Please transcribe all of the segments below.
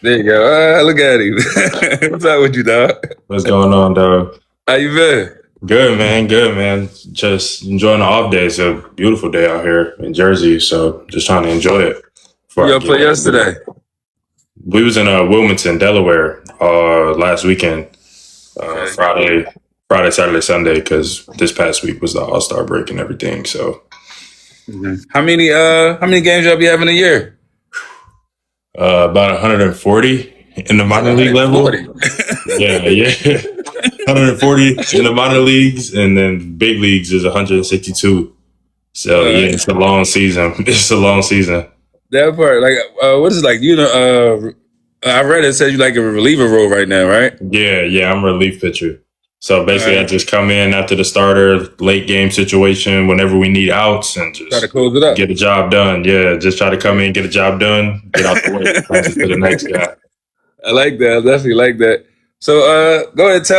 There you go. Look at him. What's up with you, dog? What's going on, dog? How you been? Good, man. Good, man. Just enjoying the off day. It's a beautiful day out here in Jersey, so just trying to enjoy it. You Before I all play get yesterday? We was in Wilmington, Delaware, last weekend, Okay. Friday, Saturday, Sunday, because this past week was the All-Star break and everything. So How many games y'all be having a year? about 140 in the minor league level. 40. Yeah. 140 in the minor leagues, and then big leagues is 162. So yeah, it's a long season. It's a long season. That part, like, what is it like? I read it says you like a reliever role right now, right? Yeah, I'm a relief pitcher. So basically, I just come in after the starter, late game situation, whenever we need outs, and Try to just close it up. get a job done. Yeah, just try to come in, get a job done, get out the way, pass it to the next guy. I like that. I definitely like that. So, go ahead,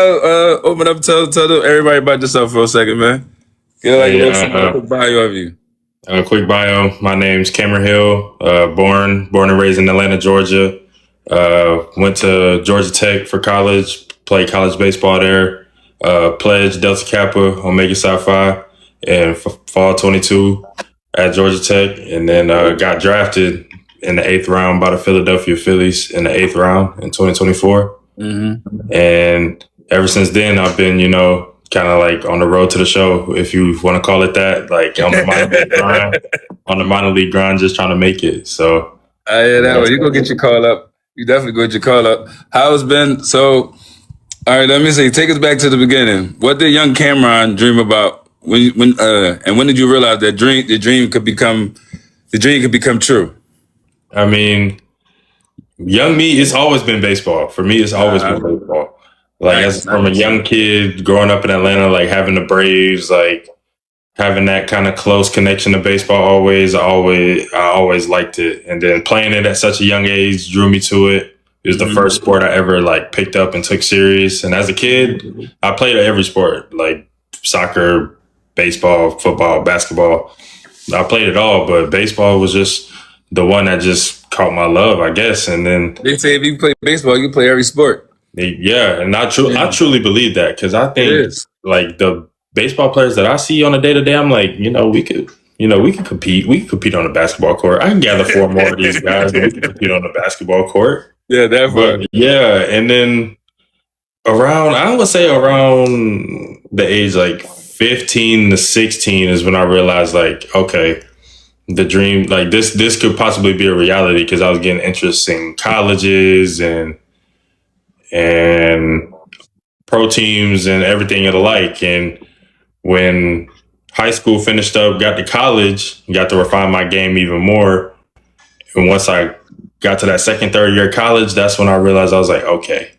open up, tell everybody about yourself for a second, man. Get like a little quick bio of you. A quick bio. My name's Camron Hill. Born and raised in Atlanta, Georgia. Went to Georgia Tech for college. Played college baseball there. Pledged Delta Kappa Omega Psi Phi in fall 22 at Georgia Tech, and then got drafted in the 8th round by the Philadelphia Phillies in the 8th round in 2024. Mm-hmm. And ever since then, I've been, kind of like on the road to the show, if you want to call it that, like on the minor league grind, just trying to make it. So I hear that one. You go get your call up. You definitely go get your call up. How it's been? So, all right, let me see. Take us back to the beginning. What did young Camron dream about and when did you realize that the dream could become true? I mean, young me, it's always been baseball. For me, it's always been baseball. Like from a young kid growing up in Atlanta, like having the Braves, like having that kind of close connection to baseball. I always liked it, and then playing it at such a young age drew me to it. It was the first sport I ever like picked up and took serious. And as a kid, I played every sport, like soccer, baseball, football, basketball. I played it all, but baseball was just the one that just caught my love, I guess. And then they say if you play baseball, you play every sport. Yeah, and I truly believe that, because I think like the baseball players that I see on a day to day, I'm like, we could compete. We could compete on the basketball court. I can gather 4 more of these guys, and we can compete on the basketball court. Yeah, definitely. Yeah, and then around the age like 15 to 16 is when I realized, like, okay, the dream, like this could possibly be a reality, because I was getting interest in colleges and pro teams and everything alike. And when high school finished up, got to college, got to refine my game even more. And once I got to that second, third year of college, that's when I realized, I was like, okay,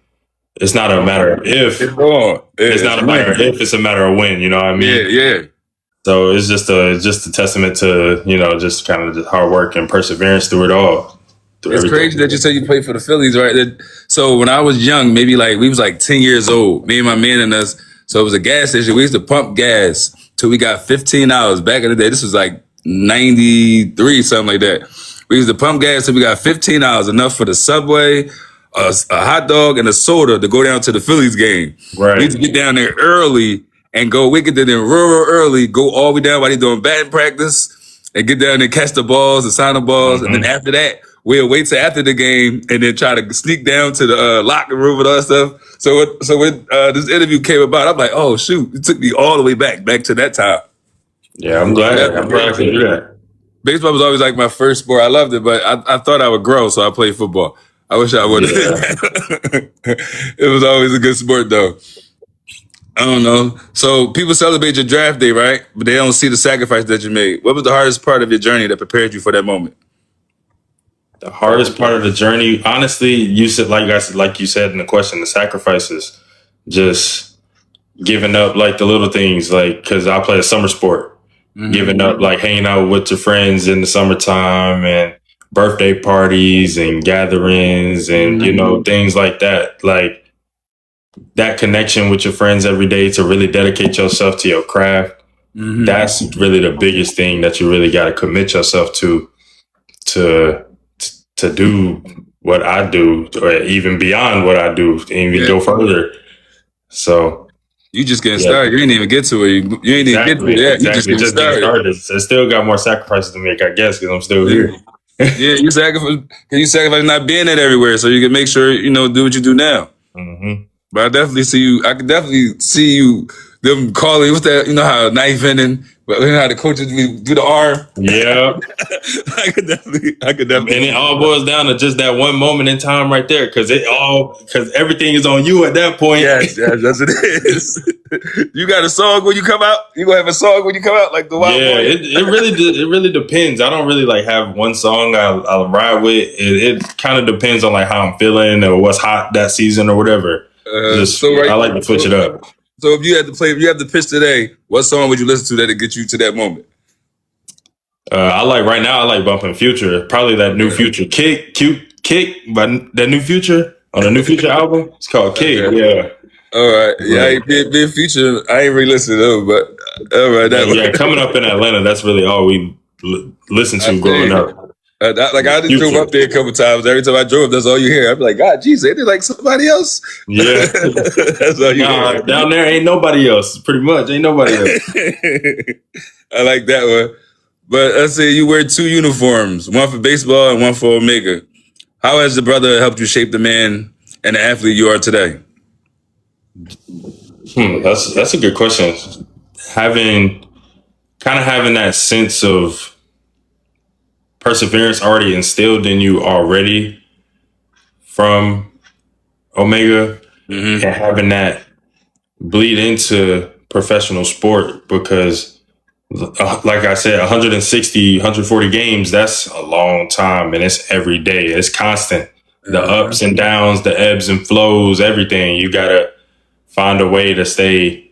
it's not a matter of if. It's not a matter of if, it's a matter of when, you know what I mean? Yeah. So it's just a testament to, just kind of just hard work and perseverance through it all. It's crazy that you said you played for the Phillies, right? So when I was young, maybe like we was like 10 years old, me and my man and us. So it was a gas station. We used to pump gas till we got $15 back in the day. This was like 93, something like that. We used to pump gas till we got $15, enough for the Subway, a hot dog, and a soda to go down to the Phillies game. Right. We used to get down there early and go. We get there real early, go all the way down while they doing batting practice, and get down there, catch the balls, and sign the balls, and then after that, we'll wait till after the game and then try to sneak down to the locker room and all that stuff. So when this interview came about, I'm like, oh shoot, it took me all the way back to that time. Yeah, I'm glad to do that. Baseball was always like my first sport. I loved it, but I thought I would grow, so I played football. I wish I would have. Yeah. It was always a good sport, though. I don't know. So people celebrate your draft day, right? But they don't see the sacrifice that you made. What was the hardest part of your journey that prepared you for that moment? The hardest part of the journey, honestly, you said, like you said in the question, the sacrifices, just giving up like the little things, like, because I play a summer sport, giving up like hanging out with your friends in the summertime and birthday parties and gatherings and things like that, like that connection with your friends every day to really dedicate yourself to your craft. That's really the biggest thing that you really got to commit yourself to do what I do, or even beyond what I do, and even go further. So you just getting started. You didn't even get to it. You ain't even get to it. Exactly. You just getting started. I still got more sacrifices to make, I guess, because I'm still here. Yeah, you sacrifice not being it everywhere, so you can make sure do what you do now. Mm-hmm. But I definitely see you. I can definitely see you. Them calling what's that? You know how knife ending, but you know how the coaches do the arm. Yeah. I could definitely. And it all boils down to just that one moment in time right there, because everything is on you at that point. Yes, that's it is. You got a song when you come out. You gonna have a song when you come out, like the Wild Boy. It really depends. I don't really like have one song I'll ride with. It kind of depends on like how I'm feeling or what's hot that season or whatever. I like to switch it up. So if you have to pitch today, what song would you listen to that'll get you to that moment? I like bumping Future. Probably that new Future Kick by that new Future on the new Future album. It's called Kick. Okay. Yeah. All right. Yeah, I ain't been Future. I ain't really listened to them, but all right. Coming up in Atlanta, that's really all we listened to growing up. I just drove up there a couple times. Every time I drove, that's all you hear. I'd be like, God, geez, ain't it like somebody else? Yeah. That's all you hear. Down there ain't nobody else. Pretty much, ain't nobody else. I like that one. But let's say you wear two uniforms, one for baseball and one for Omega. How has the brother helped you shape the man and the athlete you are today? That's a good question. Having that sense of perseverance already instilled in you already from Omega, and having that bleed into professional sport, because like I said, 160, 140 games, that's a long time, and it's every day. It's constant. The ups and downs, the ebbs and flows, everything. You got to find a way to stay,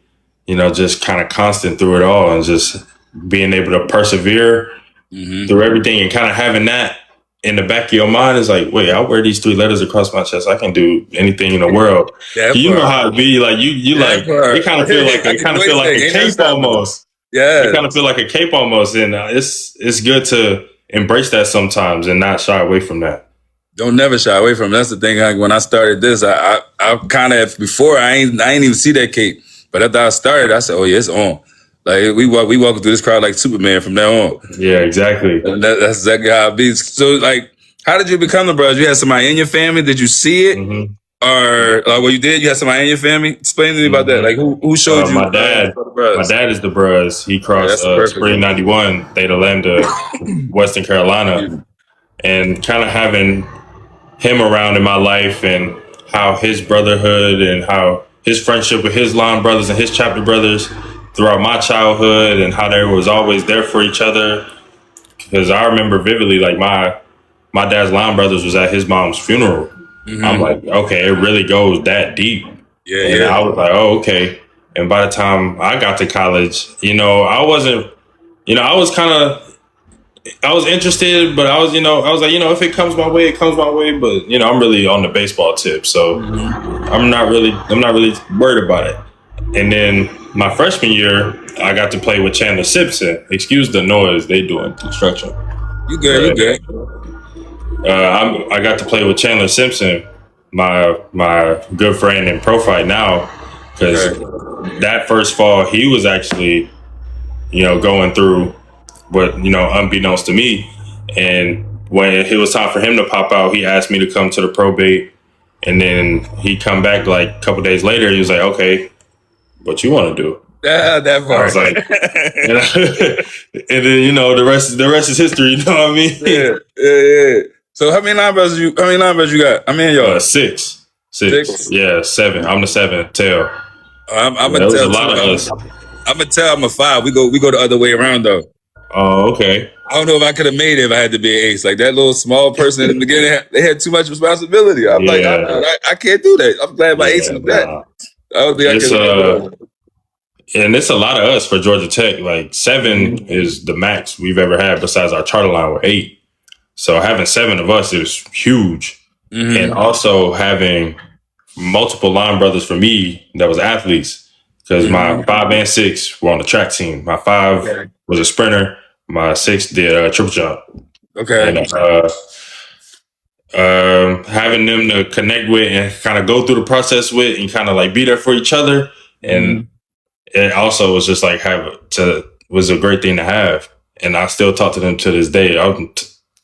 just kind of constant through it all, and just being able to persevere through everything, and kind of having that in the back of your mind is like, wait, I'll wear these 3 letters across my chest. I can do anything in the world. You know how it be. Like it kind of feel like a cape almost. Yeah. It kind of feel like a cape almost. And it's good to embrace that sometimes and not shy away from that. Don't never shy away from it. That's the thing. Like, when I started this, I kind of, before I ain't even see that cape. But after I started, I said, oh yeah, it's on. Like we walk through this crowd like Superman from now on. Yeah, exactly. And that's exactly how it be. So, like, how did you become the brothers? You had somebody in your family? Did you see it, or what you did? You had somebody in your family? Explain to me about that. Like, who showed you? My dad. My dad is the bros. He crossed Spring '91, Theta Lambda, Western Carolina, and kind of having him around in my life, and how his brotherhood and how his friendship with his line brothers and his chapter brothers throughout my childhood, and how they was always there for each other. Because I remember vividly, like my dad's line brothers was at his mom's funeral. I'm like, okay, it really goes that deep. Yeah. I was like, oh, okay. And by the time I got to college, I wasn't, I was interested, but I was like, if it comes my way, it comes my way. But I'm really on the baseball tip, so I'm not really worried about it. And then my freshman year, I got to play with Chandler Simpson. Excuse the noise; they doing construction. You good? I got to play with Chandler Simpson, my good friend in pro fight now, because that first fall he was actually, going through what unbeknownst to me, and when it was time for him to pop out, he asked me to come to the probate, and then he come back like a couple days later. He was like, "Okay, what you want to do?" That part. I was like, and then the rest is history. You know what I mean? Yeah. So how many line brothers you got? I mean, y'all 6. Yeah, 7. I'm the 7th tail. I'm gonna tell a lot of us. I'm gonna tell I'm a 5. We go the other way around though. Oh, okay. I don't know if I could have made it if I had to be an ace. Like that little small person in the beginning, they had too much responsibility. I'm like, I can't do that. I'm glad my ace in the back. I don't think I could. And it's a lot of us for Georgia Tech. Like 7 is the max we've ever had. Besides our charter line, we're 8. So having 7 of us is huge. And also having multiple line brothers for me that was athletes, because my 5 and 6 were on the track team. My 5 was a sprinter. My 6 did triple jump. Okay. And having them to connect with and kind of go through the process with and kind of like be there for each other. And it also was just like was a great thing to have. And I still talk to them to this day.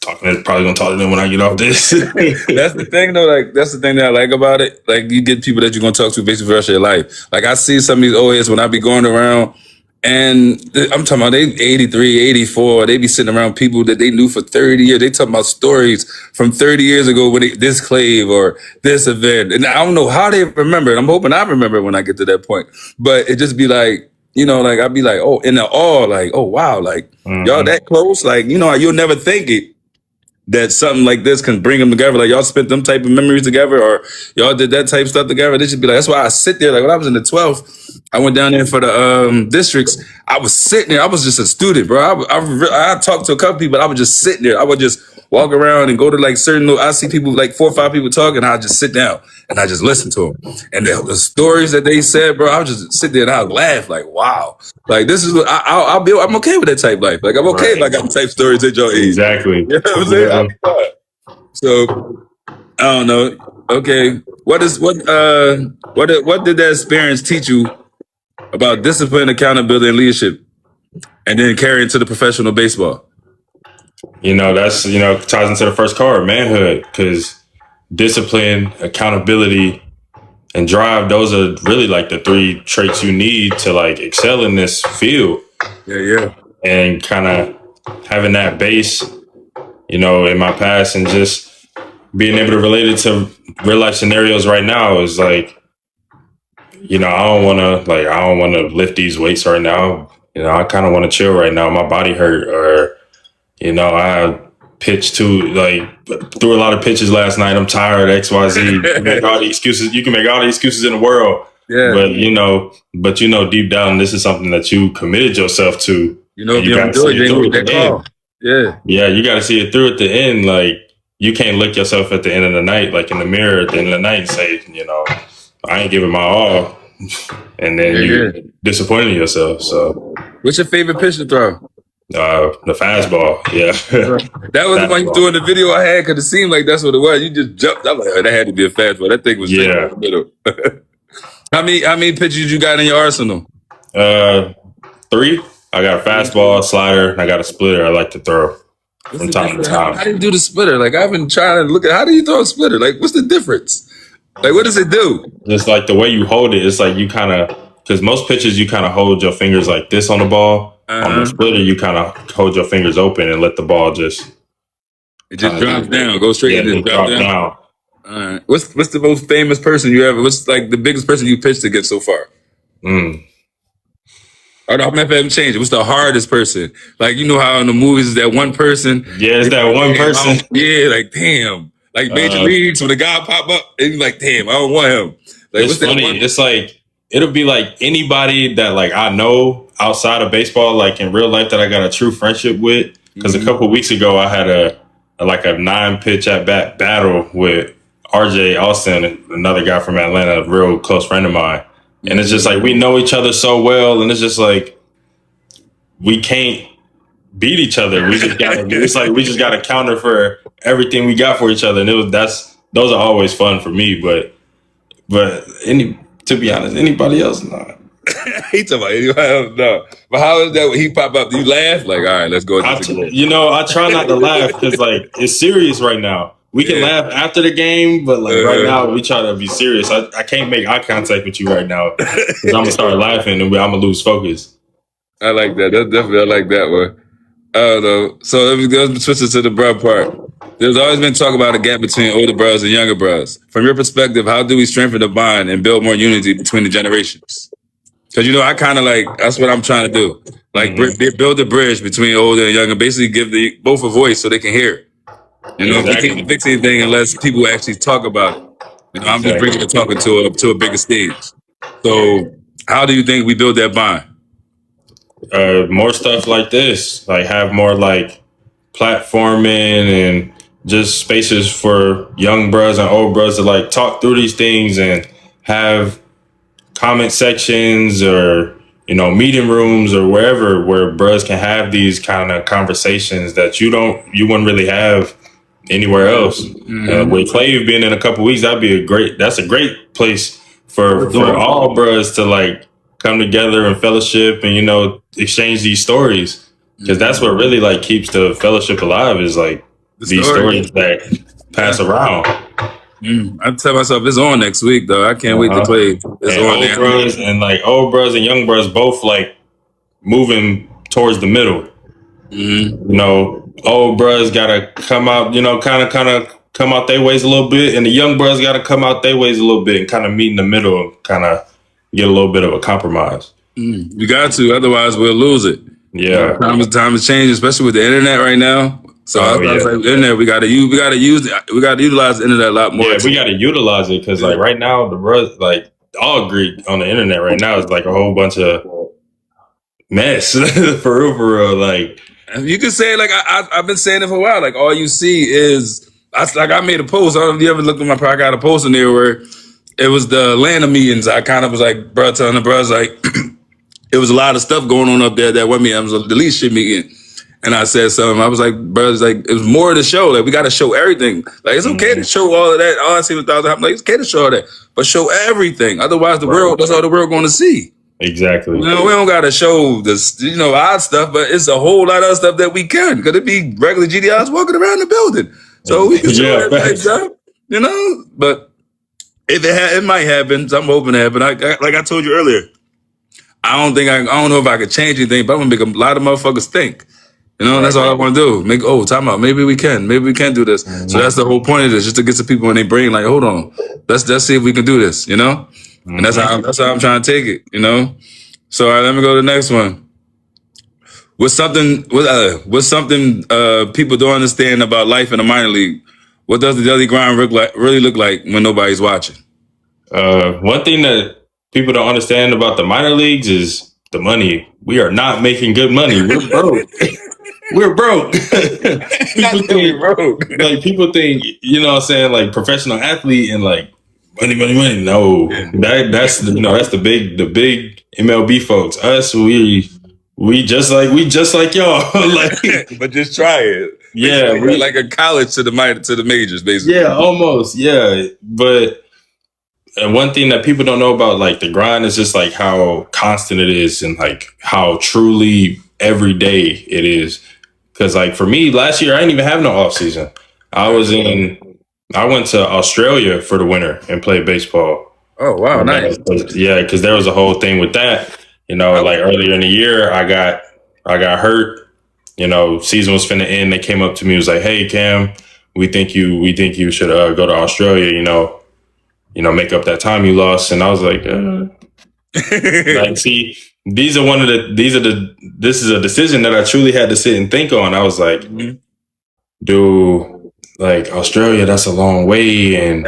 Probably gonna talk to them when I get off this. That's the thing though, like that's the thing that I like about it. Like you get people that you're gonna talk to basically for the rest of your life. Like I see some of these old heads when I be going around and I'm talking about they 83, 84, they be sitting around people that they knew for 30 years. They talking about stories from 30 years ago when this clave or this event. And I don't know how they remember it. I'm hoping I remember it when I get to that point. But it just be like, you know, like I'd be like, oh, in the awe, like, oh wow, like y'all that close, like, you know, you'll never think it that something like this can bring them together. Like y'all spent them type of memories together or y'all did that type of stuff together. They should be like, that's why I sit there. Like when I was in the 12th, I went down there for the districts. I was sitting there. I was just a student, bro. I talked to a couple people. I was just sitting there. I would just walk around and go to like certain, I see people, like 4 or 5 people talking. And I just sit down and I just listen to them. And the stories that they said, bro, I would just sit there and I would laugh like, wow. Like this is, I'm okay with that type life. Like I'm okay if I got the type stories at your age. Exactly. You know what I'm saying? I'll be fine. So I don't know. Okay. What did that experience teach you about discipline, accountability, and leadership? And then carry into the professional baseball. You know, that's, you know, ties into the first card, manhood, because discipline, accountability, and drive, those are really like the 3 traits you need to like excel in this field. Yeah. And kind of having that base, you know, in my past and just being able to relate it to real life scenarios right now is like, you know, I don't want to lift these weights right now. You know, I kind of want to chill right now. My body hurt, or, you know, I pitched threw a lot of pitches last night. I'm tired, XYZ. You can make all the excuses. You can make all the excuses in the world. Yeah. But you know, deep down, this is something that you committed yourself to. You know, if you don't do it, then you get that call. Yeah. Yeah, you got to see it through at the end. Like, you can't look yourself at the end of the night, like in the mirror at the end of the night and say, you know, I ain't giving my all. And then you're disappointing yourself. So, what's your favorite pitch to throw? The fastball. Yeah. That was the one you threw in the video I had because it seemed like that's what it was. You just jumped. I'm like, oh, that had to be a fastball. That thing was in the middle. How many pitches you got in your arsenal? 3. I got a fastball, a slider, and I got a splitter I like to throw from time to time. How do you do the splitter? Like, I've been trying to look at how do you throw a splitter? Like, what's the difference? Like, what does it do? Just like the way you hold it, it's like you kind of, because most pitches you kind of hold your fingers like this on the ball. On the splitter, you kind of hold your fingers open and let the ball just. It just drops down, go straight and just drop down. All right. What's the most famous person you ever? What's like the biggest person you pitched against so far? Or I'm not having changed. What's the hardest person? Like, you know how in the movies is that one person? Yeah, it's that one person. Yeah, like damn. Like Major Leagues, when the guy pop up, and you're like, damn, I don't want him. Like, it's funny. It's like it'll be like anybody that like I know outside of baseball, like in real life, that I got a true friendship with. Because a couple of weeks ago, I had a 9-pitch at bat battle with RJ Austin, another guy from Atlanta, a real close friend of mine. And it's just like we know each other so well, and it's just like we can't beat each other. We just got we just got to counter for everything we got for each other, and those are always fun for me. But to be honest, anybody else not. He talking about anybody else no. But how is that when he pop up? Do you laugh like, all right, let's go? You know, I try not to laugh because like it's serious right now. We can laugh after the game, but like right now, we try to be serious. I can't make eye contact with you right now because I'm gonna start laughing and I'm gonna lose focus. I like that. That's definitely I like that one. I don't know. So let's switch it to the bro part. There's always been talk about a gap between older brothers and younger brothers. From your perspective, how do we strengthen the bond and build more unity between the generations? Because you know, I kind of like that's what I'm trying to do. Like build a bridge between older and younger. Basically, give both a voice so they can hear. You know, we can't fix anything unless people actually talk about it. You know, I'm just bringing the talking to a bigger stage. So, how do you think we build that bond? More stuff like this, like have more like platforming and just spaces for young bros and old bros to like talk through these things and have comment sections or, you know, meeting rooms or wherever where bros can have these kind of conversations that you wouldn't really have anywhere else. With Clave being in a couple weeks, that's a great place for all bros to like come together and fellowship and, you know, exchange these stories. Because that's what really like keeps the fellowship alive is like these stories that pass around. I tell myself it's on next week though. I can't wait to play. It's and on old there. bros and like old bros and young bros both like moving towards the middle. You know, old bros gotta come out, you know, kind of come out their ways a little bit, and the young bros gotta come out their ways a little bit and kind of meet in the middle and kind of get a little bit of a compromise. You got to, otherwise we'll lose it. Yeah, time is changing, especially with the internet right now. So I was like, internet, we gotta utilize the internet a lot more. Yeah, we gotta utilize it because like right now the bros like all agree on the internet right now is like a whole bunch of mess for real. Like you can say like I've been saying it for a while. Like all you see is I made a post. I don't know if you ever looked at my. I got a post in there where it was the Atlanta meetings. I kind of was like, bro, telling the bros like it was a lot of stuff going on up there that one meeting. I was the leadership meeting. And I said something. I was like, bro, it's like it was more of the show. Like we got to show everything. Like it's okay to show all of that. All I see was $1,000. Like it's okay to show all that, but show everything. Otherwise, that's all the world going to see. Exactly. You know, we don't got to show this, you know, odd stuff, but it's a whole lot of stuff that we can. Because it be regular GDIs walking around the building, so we can show everything stuff. You know, but if it might happen. So I'm hoping to happen. Like I told you earlier, I don't know if I could change anything, but I'm gonna make a lot of motherfuckers think. You know, that's all I want to do. Time out. Maybe we can do this. So that's the whole point of this, just to get some people in their brain like, hold on, let's see if we can do this. You know, and that's how I'm trying to take it. You know, so all right, let me go to the next one. What's something people don't understand about life in the minor league? What does the daily grind really look like when nobody's watching? One thing that people don't understand about the minor leagues is the money. We are not making good money. We're broke. We're broke. People think, you know what I'm saying, like professional athlete and like money. No. That's the big MLB folks. Us, we just like y'all. Like but just try it. Yeah. We're like a college to the majors, basically. Yeah, almost. Yeah. But one thing that people don't know about like the grind is just like how constant it is and like how truly every day it is. Because like for me, last year I didn't even have no off season. I went to Australia for the winter and played baseball. Oh wow, nice. Yeah, because there was a whole thing with that. You know, like earlier in the year, I got hurt. You know, season was finna end. They came up to me, was like, "Hey Cam, we think you should go to Australia. You know, make up that time you lost." And I was like, like, see. This is a decision that I truly had to sit and think on. I was like, dude, like Australia, that's a long way. And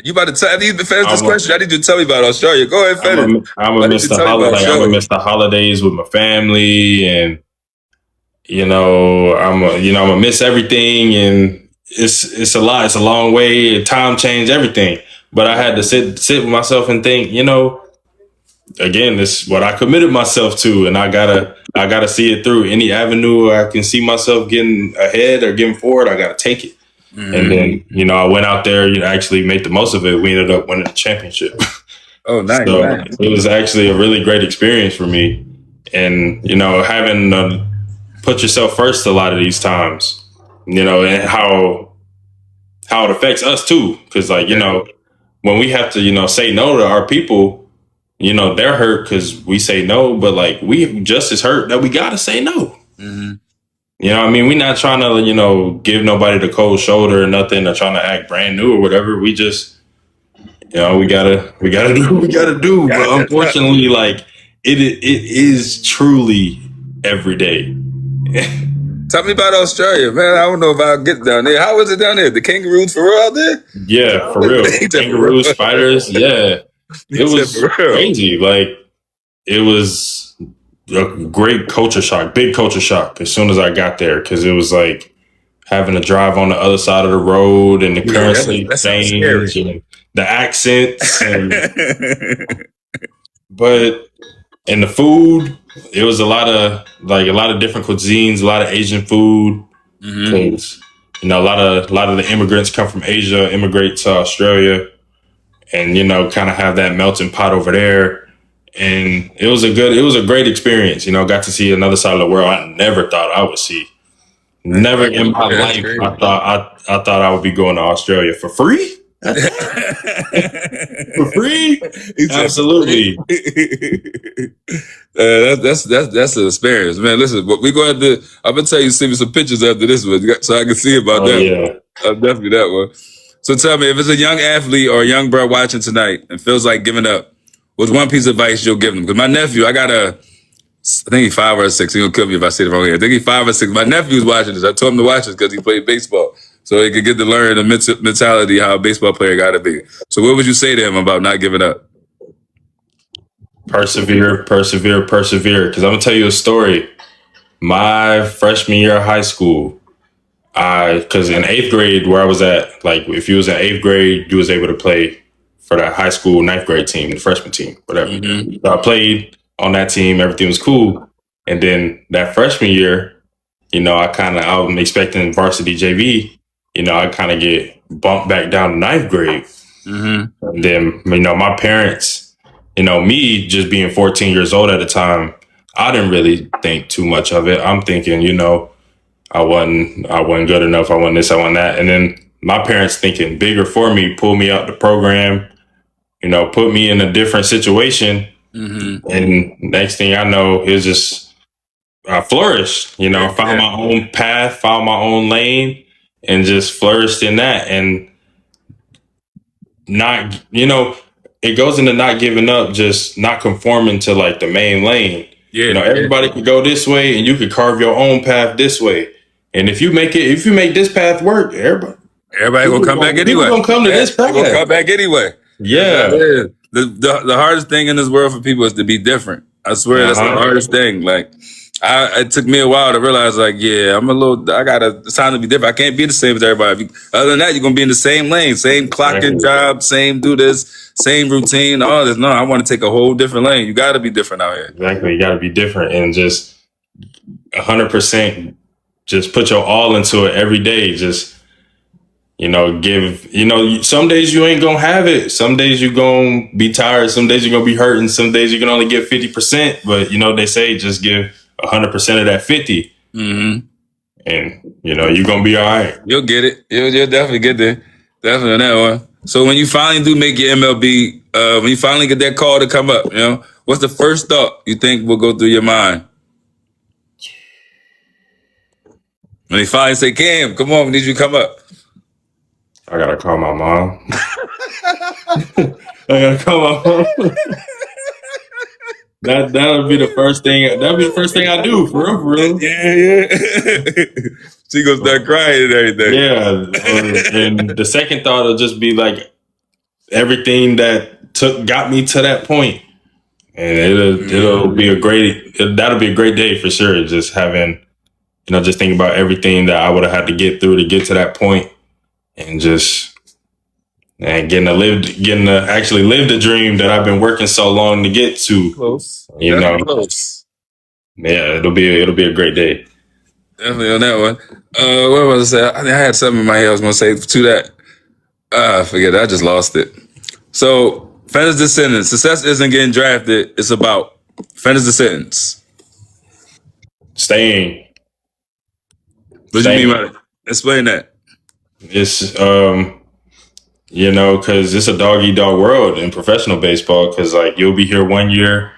you about to tell me finish this question? I need you to tell me about Australia. Go ahead, finish. I'm gonna miss the holidays with my family, and you know, I'm gonna miss everything, and it's a lot. It's a long way. Time changed everything, but I had to sit with myself and think, you know. Again, this is what I committed myself to, and I gotta see it through. Any avenue I can see myself getting ahead or getting forward, I gotta take it. And then, you know, I went out there, you know, actually make the most of it. We ended up winning the championship. Oh, nice. So it was actually a really great experience for me. And, you know, having put yourself first a lot of these times, you know, and how it affects us too. Because like, you know, when we have to, you know, say no to our people, you know, they're hurt because we say no, but like we just as hurt that we gotta say no. You know what I mean? We're not trying to, you know, give nobody the cold shoulder or nothing or trying to act brand new or whatever. We just, you know, we gotta do what we gotta do. But unfortunately, like it is truly every day. Tell me about Australia, man. I don't know if I'll get down there. How is it down there? The kangaroos for real out there? Yeah, for real. Kangaroos, spiders, yeah. It was crazy. Like it was a great culture shock, big culture shock as soon as I got there, because it was like having to drive on the other side of the road and the currency change and the accents, but and the food, it was a lot of different cuisines, a lot of Asian food. You know, a lot of the immigrants come from Asia, immigrate to Australia, and you know, kind of have that melting pot over there. And it was a great experience. You know, got to see another side of the world I never thought I would see. Never in my life I thought I would be going to Australia for free. For free? Absolutely. That's an experience, man. Listen, we go to. I'm gonna tell you, send me some pictures after this one, so I can see about that. Yeah, Definitely that one. So tell me, if it's a young athlete or a young bro watching tonight and feels like giving up, what's one piece of advice you'll give them? Because my nephew, I think he's 5 or 6. He'll kill me if I say it wrong here. I think he's 5 or 6. My nephew's watching this. I told him to watch this because he played baseball, so he could get to learn the mentality how a baseball player got to be. So what would you say to him about not giving up? persevere. Because I'm gonna tell you a story. My freshman year of high school, because in 8th grade where I was at, like if you was in 8th grade, you was able to play for that high school 9th grade team, the freshman team, whatever. Mm-hmm. So I played on that team. Everything was cool. And then that freshman year, you know, I'm expecting varsity JV. You know, I kind of get bumped back down to 9th grade. Mm-hmm. And then, you know, my parents, you know, me just being 14 years old at the time, I didn't really think too much of it. I'm thinking, you know, I wasn't good enough. I wasn't this, I wasn't that. And then my parents thinking bigger for me, pull me out the program, you know, put me in a different situation. Mm-hmm. And next thing I know, it's just I flourished. You know, found my own path, found my own lane, and just flourished in that. And not, you know, it goes into not giving up, just not conforming to like the main lane. Yeah, you know, everybody could go this way, and you could carve your own path this way. And if you make this path work, everybody gonna come back anyway. People gonna come to this path. Gonna come back anyway. Yeah. The hardest thing in this world for people is to be different. I swear that's the hardest thing. Like, it took me a while to realize, like, yeah, it's time to be different. I can't be the same as everybody. Other than that, you're gonna be in the same lane, same clocking job, same do this, same routine, all this. No, I want to take a whole different lane. You got to be different out here. Exactly, you got to be different and just 100%. Just put your all into it every day. Just, you know, some days you ain't gonna have it. Some days you're gonna be tired. Some days you're gonna be hurting. Some days you can only give 50%. But, you know, they say just give 100% of that 50. Mm-hmm. And, you know, you're gonna be all right. You'll get it. You'll definitely get there. Definitely on that one. So when you finally do make your MLB, when you finally get that call to come up, you know, what's the first thought you think will go through your mind? When they finally say, Cam, come on, we need you to come up. I gotta call my mom. I gotta call my mom. That'll be the first thing. That'll be the first thing I do, for real. Yeah. She gonna start crying and everything. Yeah. And the second thought will just be like everything that got me to that point. And that'll be a great day for sure. Just having, you know, just thinking about everything that I would have had to get through to get to that point, and just getting to actually live the dream that I've been working so long to get to. Close. You know. Close. Yeah, it'll be a great day. Definitely on that one. What was I say? I had something in my head I was gonna say to that. Forget it. I just lost it. So, finish the sentence. Success isn't getting drafted. It's about finish the sentence. Staying. What do you mean by that? Explain that. It's you know, because it's a dog-eat-dog world in professional baseball. Because like you'll be here 1 year,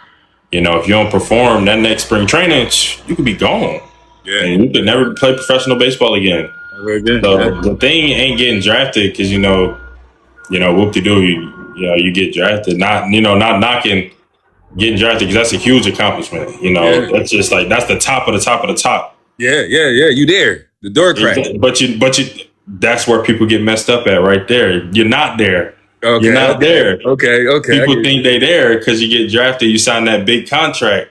you know, if you don't perform that next spring training, you could be gone. Yeah, and you could never play professional baseball again. The thing ain't getting drafted because you know, whoop-de-doo, you get drafted. Not knocking getting drafted because that's a huge accomplishment. You know, that's just like that's the top of the top of the top. Yeah. You there? The door cracked. But you. That's where people get messed up at right there. You're not there. Okay, You're not there. Okay. People think they there because you get drafted. You sign that big contract.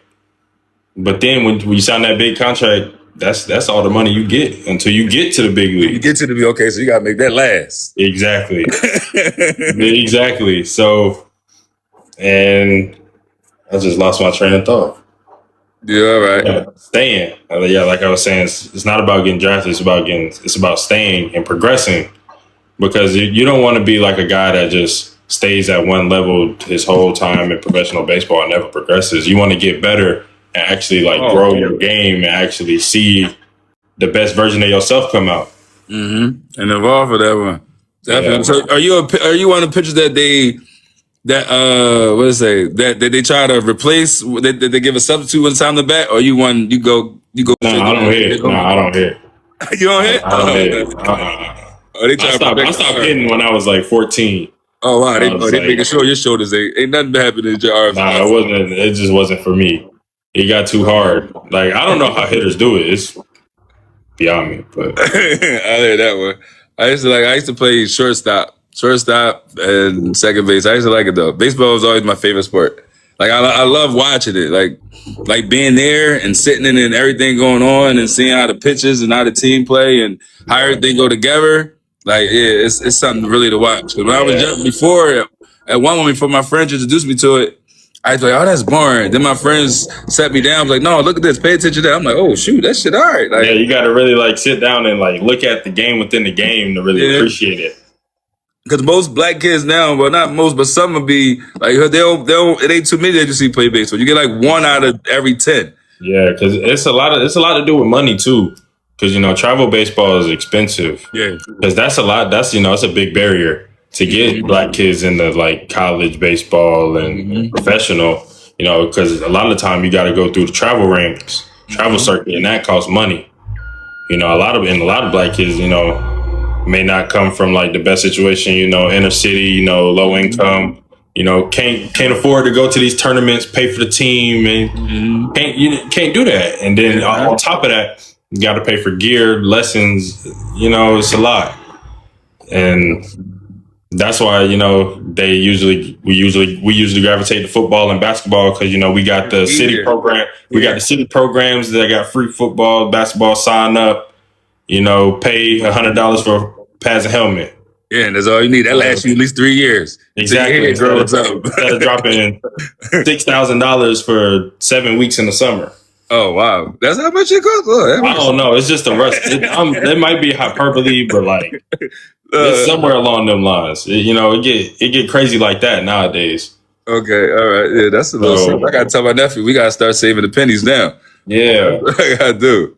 But then when you sign that big contract, that's all the money you get until you get to the big league. You get to the big, okay, so you got to make that last. Exactly. Exactly. So, and I just lost my train of thought. Yeah, all right. Yeah, staying. Yeah, like I was saying, it's not about getting drafted. It's about staying and progressing, because you don't want to be like a guy that just stays at one level his whole time in professional baseball and never progresses. You want to get better and actually like grow your game and actually see the best version of yourself come out. Mm-hmm. And evolve for that one. Definitely. Yeah. So are you on the picture what is it that they try to replace, that they give a substitute when it's time to bat, or you go No, I don't hit. No, I don't hit. You don't hit? I don't hit. Oh, they try I stopped hitting when I was like 14. Oh wow, they like, making sure your shoulders ain't nothing happening to your arms. Nah, it wasn't. It just wasn't for me. It got too hard. Like, I don't know how hitters do it. It's beyond me. But I heard that one. I used to play shortstop and second base. I used to like it though. Baseball was always my favorite sport. Like I love watching it. Like being there and sitting in and everything going on and seeing how the pitches and how the team play and how everything go together. Like yeah, it's something really to watch. When I was young, before my friends introduced me to it, I was like, oh, that's boring. Then my friends sat me down, was like, no, look at this, pay attention to that. I'm like, oh shoot, that shit all right. Like, yeah, you got to really like sit down and like look at the game within the game to really appreciate it. Because most black kids now, well, not most, but some will be like they don't. It ain't too many that you see play baseball. You get like 1 out of every 10. Yeah, because it's a lot to do with money too. Because travel baseball is expensive. Yeah, because that's a lot. That's it's a big barrier to get black kids into like college baseball and professional. Because a lot of the time you got to go through the travel ranks, travel circuit, and that costs money. A lot of black kids, may not come from like the best situation, inner city, low income, can't afford to go to these tournaments, pay for the team, and can't do that. And then on top of that, you got to pay for gear, lessons. It's a lot, and that's why we usually gravitate to football and basketball, because we got the city program, we got the city programs that got free football, basketball, sign up. Pay $100 for pads and helmet. Yeah, and that's all you need. That lasts you at least 3 years. Exactly. Instead of dropping $6,000 for 7 weeks in the summer. Oh wow, that's how much it costs. Oh, I don't know. It's just a rush. It might be hyperbole, but like it's somewhere along them lines. It get crazy like that nowadays. Okay, all right. Yeah, that's a little something. I gotta tell my nephew we gotta start saving the pennies now. Yeah, I gotta do.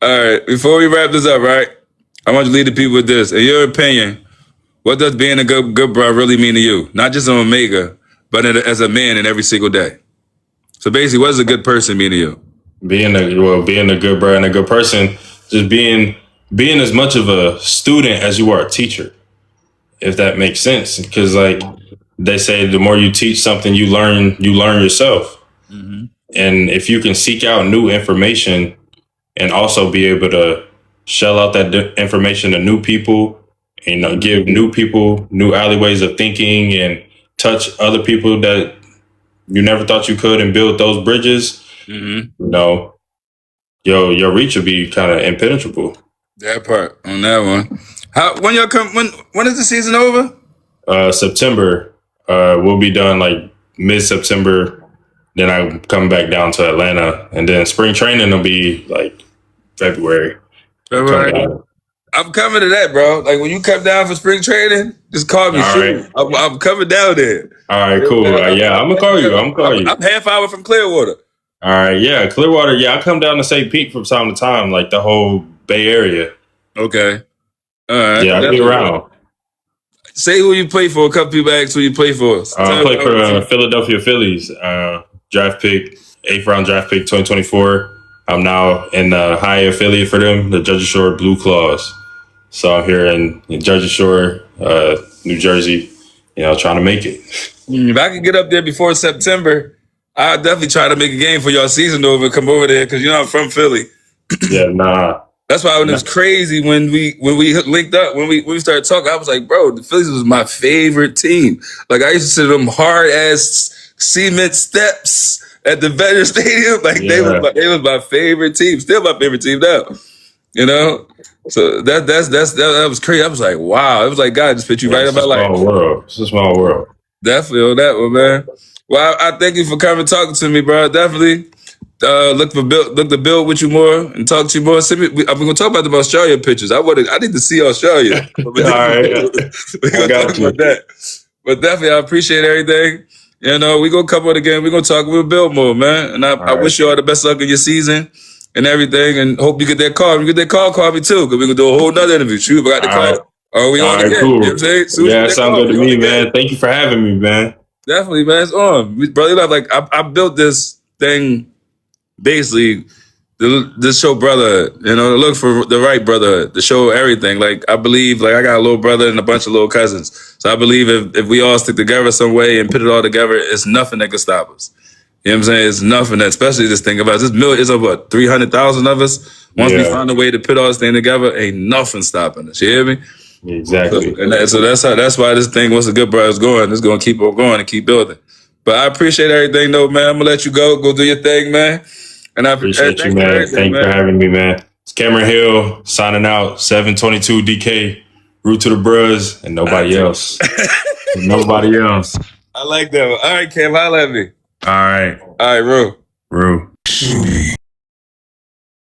All right, before we wrap this up, right? I want you to lead the people with this. In your opinion, what does being a good bro really mean to you? Not just on Omega, but as a man in every single day. So basically, what does a good person mean to you? Being a good bro and a good person, just being as much of a student as you are a teacher, if that makes sense. Because like they say, the more you teach something, you learn yourself. Mm-hmm. And if you can seek out new information and also be able to shell out that information to new people, and give new people new alleyways of thinking and touch other people that you never thought you could, and build those bridges, your reach will be kind of impenetrable. That part on that one. When y'all come? When is the season over? September. We'll be done like mid-September. Then I come back down to Atlanta, and then spring training will be like February. I'm coming to that, bro. Like when you come down for spring training, just call me. Right. I'm coming down there. All right, cool. Yeah, I'm gonna call you. I'm half hour from Clearwater. All right, yeah, Clearwater. Yeah, I come down to St. Pete from time to time, like the whole Bay Area. Okay. All right. Yeah, I'll be around. Say who you play for. A couple people ask who you play for. I play for Philadelphia Phillies. Draft pick, 8th round draft pick, 2024. I'm now in the high affiliate for them, the Jersey Shore Blue Claws. So I'm here in Jersey Shore, New Jersey, trying to make it. If I could get up there before September, I'll definitely try to make a game for y'all season over. Come over there, because I'm from Philly. Yeah, nah. That's why it was crazy when we linked up, when we started talking. I was like, bro, the Phillies was my favorite team. Like I used to see them hard ass cement steps at the Veterans Stadium. Like they was my favorite team. Still my favorite team now. So that was crazy. I was like, wow. It was like God just put you right in my life. It's a small world. Definitely on that one, man. Well, I thank you for coming and talking to me, bro. Definitely. look to build with you more and talk to you more. We're gonna talk about the Australia pictures. I need to see Australia. All right, We're gonna talk about that. But definitely, I appreciate everything. You know, we gonna cover it again. We're gonna talk. We'll build more, man. And I wish you all the best luck in your season and everything. And hope you get that call. If you get that call me too, because we gonna do a whole nother interview. Shoot, I got the call. Are we on again? Cool. You know what I'm saying? Yeah, sounds good to me, man. Thank you for having me, man. Definitely, man. It's on. Brother Love, like I built this thing basically to show brother, you know, to look for the right brother, to show everything. Like I believe, like I got a little brother and a bunch of little cousins. So I believe if we all stick together some way and put it all together, it's nothing that can stop us. You know what I'm saying? It's nothing that, especially this thing about this million, it's over 300,000 of us. Once we find a way to put all this thing together, ain't nothing stopping us. You hear me? Exactly. So that's why this thing, once the good brothers going, it's gonna keep on going and keep building. But I appreciate everything though, man. I'm gonna let you go do your thing, man. And I appreciate you, man. Thank you for having me, man. It's Camron Hill signing out. 722 DK, root to the Bros, and nobody else. Nobody else. I like that one. All right, Cam, holla at me. All right, Rue. Rue.